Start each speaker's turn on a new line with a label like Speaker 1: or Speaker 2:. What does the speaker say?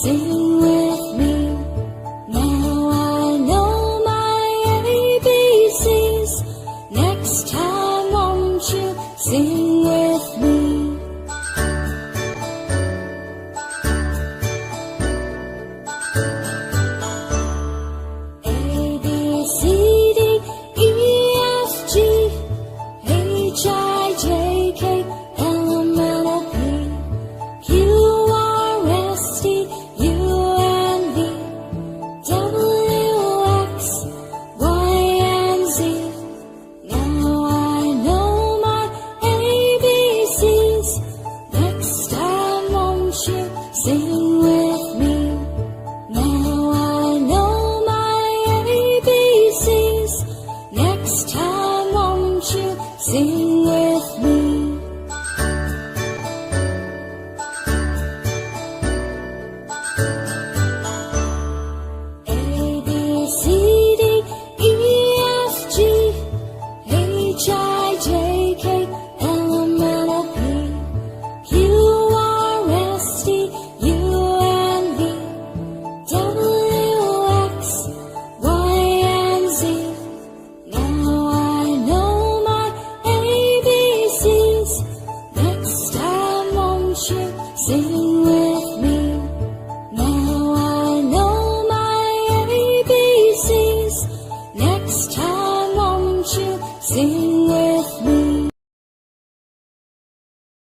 Speaker 1: Sing with me. Now I know my ABCs. Next time won't you sing with me? A, B, C, D, E, F, G, H, I, J, K, L, M, N, O, P, Q, R, S, T, U, and V, W, X, Y, and Z. Now I know my ABCs. Next time won't you sing with me? Now I know my ABCs. Next time won't you sing with me? A, B, C, D, E, F, G, H, I, J, K, L, M, N, O, P, Q, R, S, T, U, and V, W, X, Y, and Z. Now I know my ABCs. Next time won't you sing with me? Now I know my ABCs. Next time won't you sing with me?